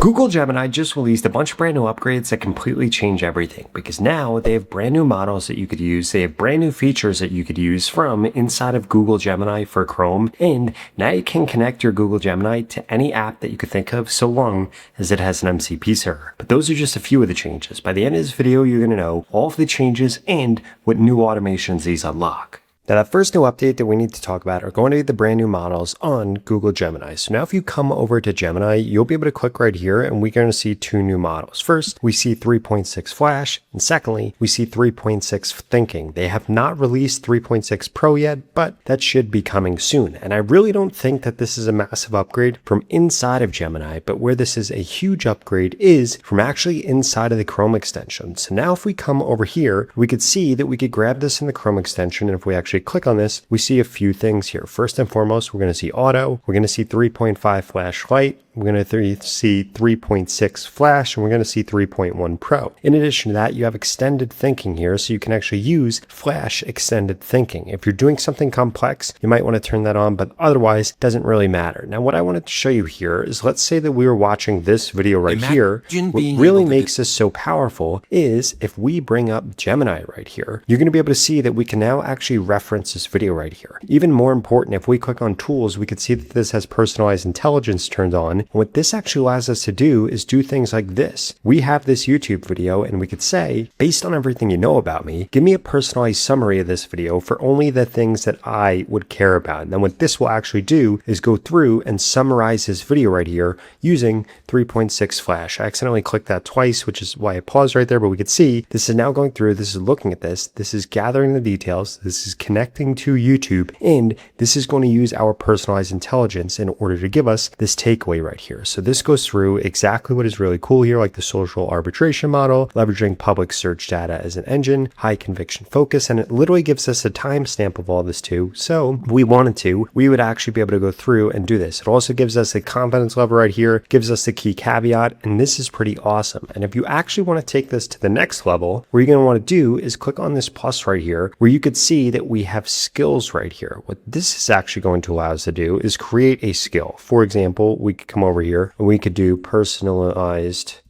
Google Gemini just released a bunch of brand new upgrades that completely change everything because now they have brand new models that you could use. They have brand new features that you could use from inside of Google Gemini for Chrome. And now you can connect your Google Gemini to any app that you could think of so long as it has an MCP server. But those are just a few of the changes. By the end of this video, you're going to know all of the changes and what new automations these unlock. Now, that first new update that we need to talk about are going to be the brand new models on Google Gemini. So now if you come over to Gemini, you'll be able to click right here and we're going to see two new models. First, we see 3.6 Flash, and secondly, we see 3.6 Thinking. They have not released 3.6 Pro yet, but that should be coming soon. And I really don't think that this is a massive upgrade from inside of Gemini, but where this is a huge upgrade is from actually inside of the Chrome extension. So now if we come over here, we could see that we could grab this in the Chrome extension, and if we actually click on this, we see a few things here. First and foremost, we're going to see auto, we're going to see 3.5 flashlight, we're going to see 3.6 flash, and we're going to see 3.1 Pro. In addition to that, you have extended thinking here, so you can actually use flash extended thinking. If you're doing something complex, you might want to turn that on, but otherwise it doesn't really matter. Now, what I wanted to show you here is, let's say that we were watching this video right here. What really makes this so powerful is if we bring up Gemini right here, you're going to be able to see that we can now actually reference this video right here. Even more important, if we click on tools, we can see that this has personalized intelligence turned on. And what this actually allows us to do is do things like this. We have this YouTube video and we could say, based on everything you know about me, give me a personalized summary of this video for only the things that I would care about. And then what this will actually do is go through and summarize this video right here using 3.6 Flash. I accidentally clicked that twice, which is why I paused right there, but we could see this is now going through, this is looking at this is gathering the details, this is connecting to YouTube, and this is going to use our personalized intelligence in order to give us this takeaway right here. So this goes through exactly what is really cool here, like the social arbitration model, leveraging public search data as an engine, high conviction focus, and it literally gives us a timestamp of all this too. So if we wanted to, we would actually be able to go through and do this. It also gives us a confidence level right here, gives us the key caveat, and this is pretty awesome. And if you actually want to take this to the next level, what you're going to want to do is click on this plus right here, where you could see that we have skills right here. What this is actually going to allow us to do is create a skill. For example, we could come over here and we could do personalized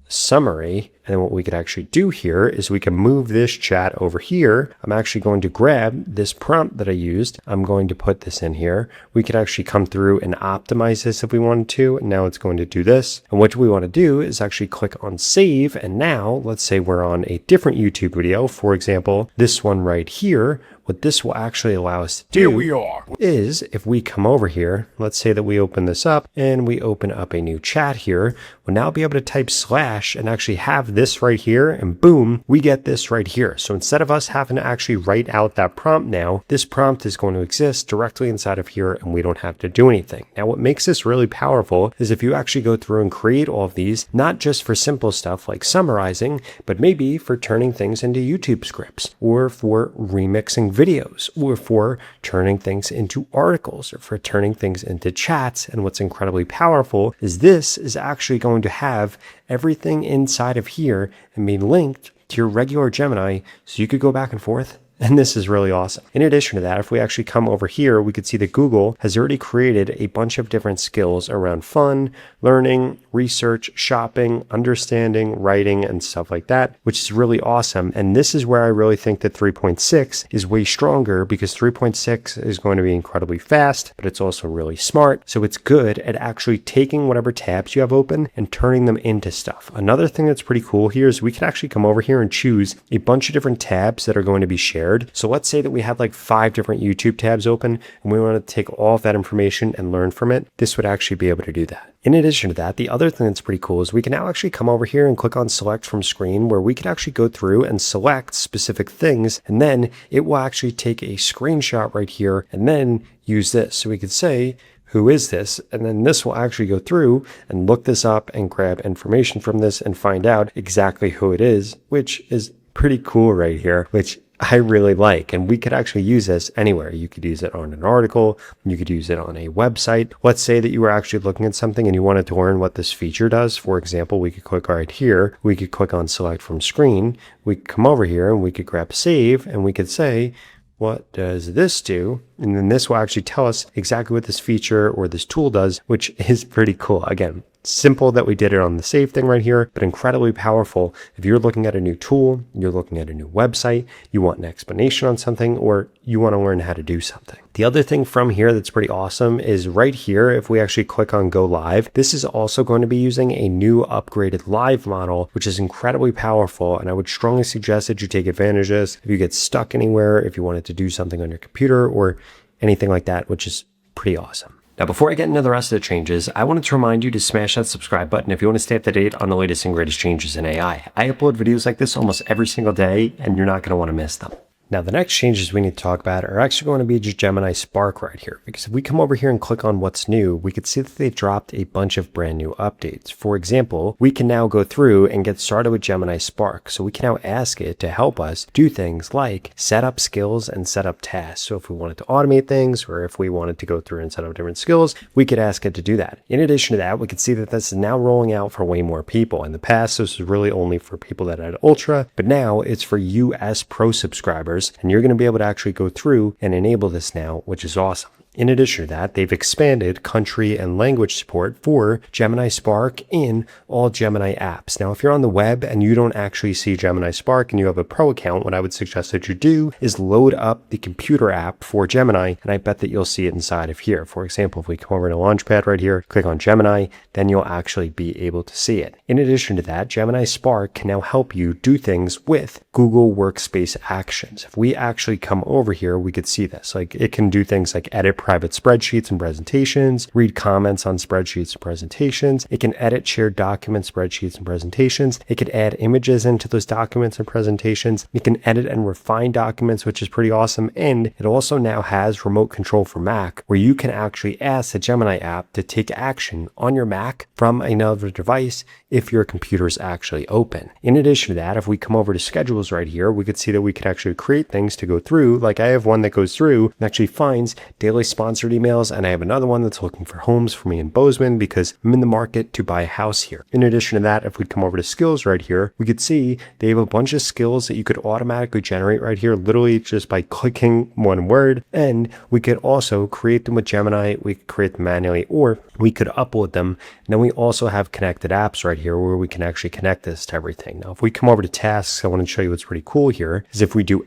summary. And then what we could actually do here is we can move this chat over here. I'm actually going to grab this prompt that I used. I'm going to put this in here. We could actually come through and optimize this if we wanted to. And now it's going to do this. And what we want to do is actually click on save. And now let's say we're on a different YouTube video. For example, this one right here. What this will actually allow us to do is if we come over here, let's say that we open this up and we open up a new chat here, we'll now be able to type slash and actually have this right here, and boom, we get this right here. So instead of us having to actually write out that prompt now, this prompt is going to exist directly inside of here and we don't have to do anything. Now, what makes this really powerful is if you actually go through and create all of these, not just for simple stuff like summarizing, but maybe for turning things into YouTube scripts, or for remixing videos, or for turning things into articles, or for turning things into chats. And what's incredibly powerful is this is actually going to have everything inside of here and be linked to your regular Gemini, so you could go back and forth. And this is really awesome. In addition to that, if we actually come over here, we could see that Google has already created a bunch of different skills around fun, learning, research, shopping, understanding, writing, and stuff like that, which is really awesome. And this is where I really think that 3.6 is way stronger, because 3.6 is going to be incredibly fast, but it's also really smart. So it's good at actually taking whatever tabs you have open and turning them into stuff. Another thing that's pretty cool here is we can actually come over here and choose a bunch of different tabs that are going to be shared. So let's say that we had like 5 different YouTube tabs open and we want to take all of that information and learn from it. This would actually be able to do that. In addition to that, the other thing that's pretty cool is we can now actually come over here and click on select from screen, where we could actually go through and select specific things, and then it will actually take a screenshot right here and then use this. So we could say, who is this? And then this will actually go through and look this up and grab information from this and find out exactly who it is, which is pretty cool right here, which I really like. And we could actually use this anywhere. You could use it on an article. You could use it on a website. Let's say that you were actually looking at something and you wanted to learn what this feature does. For example, we could click right here. We could click on select from screen. We could come over here and we could grab save, and we could say, what does this do? And then this will actually tell us exactly what this feature or this tool does, which is pretty cool. Again, Simple that we did it on the save thing right here, but incredibly powerful if you're looking at a new tool, you're looking at a new website, you want an explanation on something, or you want to learn how to do something. The other thing from here that's pretty awesome is right here, if we actually click on go live, this is also going to be using a new upgraded live model, which is incredibly powerful. And I would strongly suggest that you take advantage of this if you get stuck anywhere, if you wanted to do something on your computer or anything like that, which is pretty awesome. Now, before I get into the rest of the changes, I wanted to remind you to smash that subscribe button if you want to stay up to date on the latest and greatest changes in AI. I upload videos like this almost every single day, and you're not going to want to miss them. Now, the next changes we need to talk about are actually going to be just Gemini Spark right here, because if we come over here and click on what's new, we can see that they dropped a bunch of brand new updates. For example, we can now go through and get started with Gemini Spark. So we can now ask it to help us do things like set up skills and set up tasks. So if we wanted to automate things, or if we wanted to go through and set up different skills, we could ask it to do that. In addition to that, we can see that this is now rolling out for way more people. In the past, this was really only for people that had Ultra, but now it's for US Pro subscribers. And you're going to be able to actually go through and enable this now, which is awesome. In addition to that, they've expanded country and language support for Gemini Spark in all Gemini apps. Now, if you're on the web and you don't actually see Gemini Spark and you have a pro account, what I would suggest that you do is load up the computer app for Gemini, and I bet that you'll see it inside of here. For example, if we come over to Launchpad right here, click on Gemini, then you'll actually be able to see it. In addition to that, Gemini Spark can now help you do things with Google Workspace actions. If we actually come over here, we could see this. Like, it can do things like edit private spreadsheets and presentations, read comments on spreadsheets and presentations. It can edit shared documents, spreadsheets, and presentations. It could add images into those documents and presentations. It can edit and refine documents, which is pretty awesome. And it also now has remote control for Mac, where you can actually ask the Gemini app to take action on your Mac from another device if your computer is actually open. In addition to that, if we come over to schedules right here, we could see that we could actually create things to go through. Like I have one that goes through and actually finds daily sponsored emails, and I have another one that's looking for homes for me in Bozeman because I'm in the market to buy a house here. In addition to that, if we come over to skills right here, we could see they have a bunch of skills that you could automatically generate right here, literally just by clicking one word. And we could also create them with Gemini. We could create them manually, or we could upload them. And then we also have connected apps right here where we can actually connect this to everything. Now, if we come over to tasks, I want to show you what's pretty cool here is if we do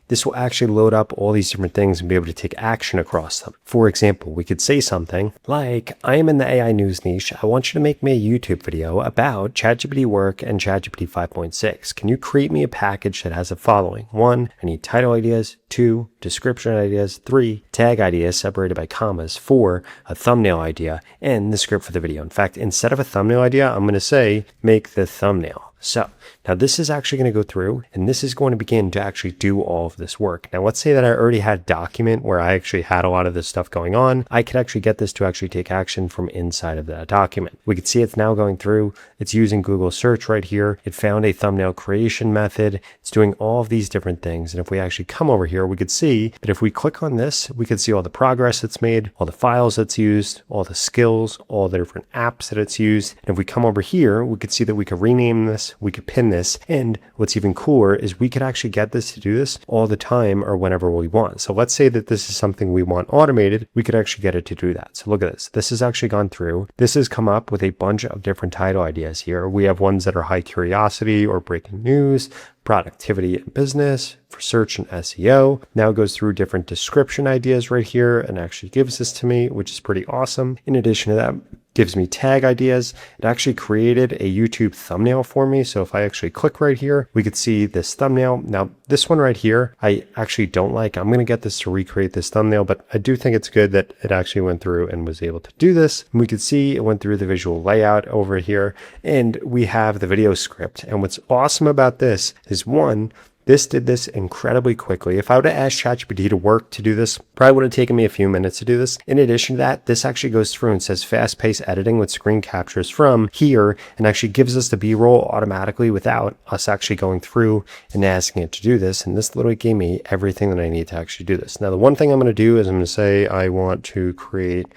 this will actually load up all these different things and be able to take action across them. For example, we could say something like, I am in the AI news niche. I want you to make me a YouTube video about ChatGPT work and ChatGPT 5.6. Can you create me a package that has the following? 1, I need title ideas. 2, description ideas. 3, tag ideas separated by commas. 4, a thumbnail idea, and the script for the video. In fact, instead of a thumbnail idea, I'm going to say, make the thumbnail. So now this is actually going to go through and this is going to begin to actually do all of this work. Now, let's say that I already had a document where I actually had a lot of this stuff going on. I could actually get this to actually take action from inside of that document. We could see it's now going through. It's using Google search right here. It found a thumbnail creation method. It's doing all of these different things. And if we actually come over here, we could see that if we click on this, we could see all the progress it's made, all the files it's used, all the skills, all the different apps that it's used. And if we come over here, we could see that we could rename this. We could pin this, and what's even cooler is we could actually get this to do this all the time or whenever we want. So let's say that this is something we want automated, we could actually get it to do that. So look at this. This has actually gone through. This has come up with a bunch of different title ideas here. We have ones that are high curiosity or breaking news, productivity and business, for search and SEO. Now it goes through different description ideas right here and actually gives this to me, which is pretty awesome. In addition to that, gives me tag ideas. It actually created a YouTube thumbnail for me. So if I actually click right here, we could see this thumbnail. Now this one right here, I actually don't like. I'm going to get this to recreate this thumbnail, but I do think it's good that it actually went through and was able to do this. And we could see it went through the visual layout over here, and we have the video script. And what's awesome about this is, one, this did this incredibly quickly. If I would have asked ChatGPT to work to do this, probably would have taken me a few minutes to do this. In addition to that, this actually goes through and says fast-paced editing with screen captures from here and actually gives us the B-roll automatically without us actually going through and asking it to do this. And this literally gave me everything that I need to actually do this. Now, the one thing I'm going to do is I'm going to say I want to create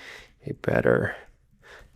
a better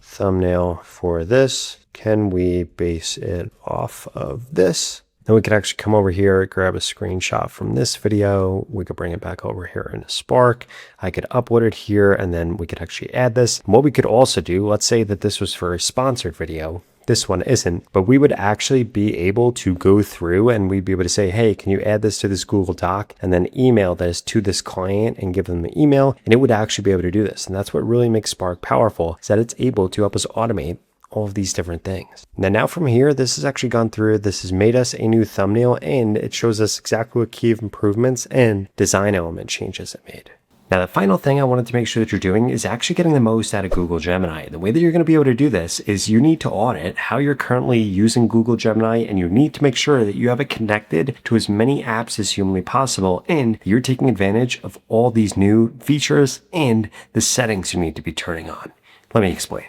thumbnail for this. Can we base it off of this? Then we could actually come over here, grab a screenshot from this video. We could bring it back over here in Spark. I could upload it here, and then we could actually add this. And what we could also do, let's say that this was for a sponsored video. This one isn't, but we would actually be able to go through and we'd be able to say, hey, can you add this to this Google Doc and then email this to this client and give them the email, and it would actually be able to do this. And that's what really makes Spark powerful, is that it's able to help us automate all of these different things. Now from here, this has actually gone through, this has made us a new thumbnail, and it shows us exactly what key improvements and design element changes it made. Now, the final thing I wanted to make sure that you're doing is actually getting the most out of Google Gemini. The way that you're going to be able to do this is you need to audit how you're currently using Google Gemini, and you need to make sure that you have it connected to as many apps as humanly possible, and you're taking advantage of all these new features and the settings you need to be turning on. Let me explain.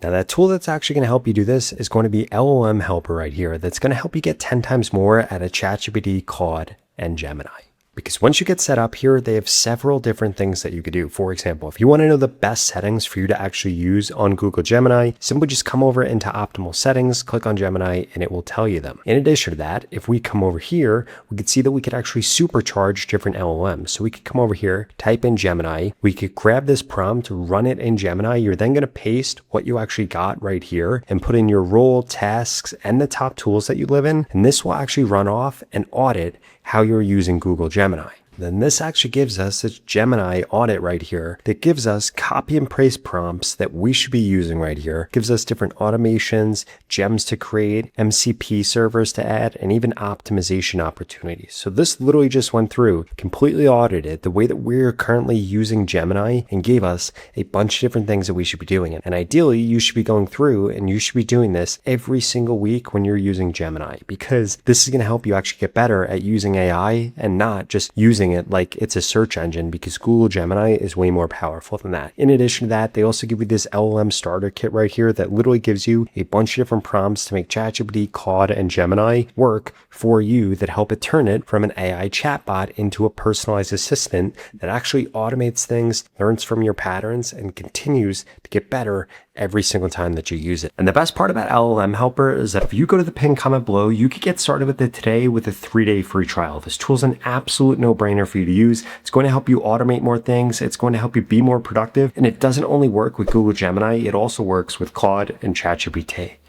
Now, that tool that's actually going to help you do this is going to be LLM Helper right here. That's going to help you get 10 times more out of ChatGPT, Claude, and Gemini. Because once you get set up here, they have several different things that you could do. For example, if you want to know the best settings for you to actually use on Google Gemini, simply just come over into optimal settings, click on Gemini, and it will tell you them. In addition to that, if we come over here, we could see that we could actually supercharge different LLMs. So we could come over here, type in Gemini, we could grab this prompt, run it in Gemini. You're then going to paste what you actually got right here and put in your role, tasks, and the top tools that you live in. And this will actually run off and audit how you're using Google Gemini. Then this actually gives us this Gemini audit right here that gives us copy and paste prompts that we should be using right here. Gives us different automations, gems to create, MCP servers to add, and even optimization opportunities. So this literally just went through, completely audited the way that we're currently using Gemini and gave us a bunch of different things that we should be doing. And ideally, you should be going through and you should be doing this every single week when you're using Gemini, because this is going to help you actually get better at using AI and not just using it like it's a search engine, because Google Gemini is way more powerful than that. In addition to that, they also give you this LLM starter kit right here that literally gives you a bunch of different prompts to make ChatGPT, Claude, and Gemini work for you that help it turn it from an AI chatbot into a personalized assistant that actually automates things, learns from your patterns, and continues to get better every single time that you use it. And the best part about LLM Helper is that if you go to the pinned comment below, you could get started with it today with a 3-day free trial. This tool is an absolute no-brainer for you to use. It's going to help you automate more things. It's going to help you be more productive. And it doesn't only work with Google Gemini, it also works with Claude and ChatGPT.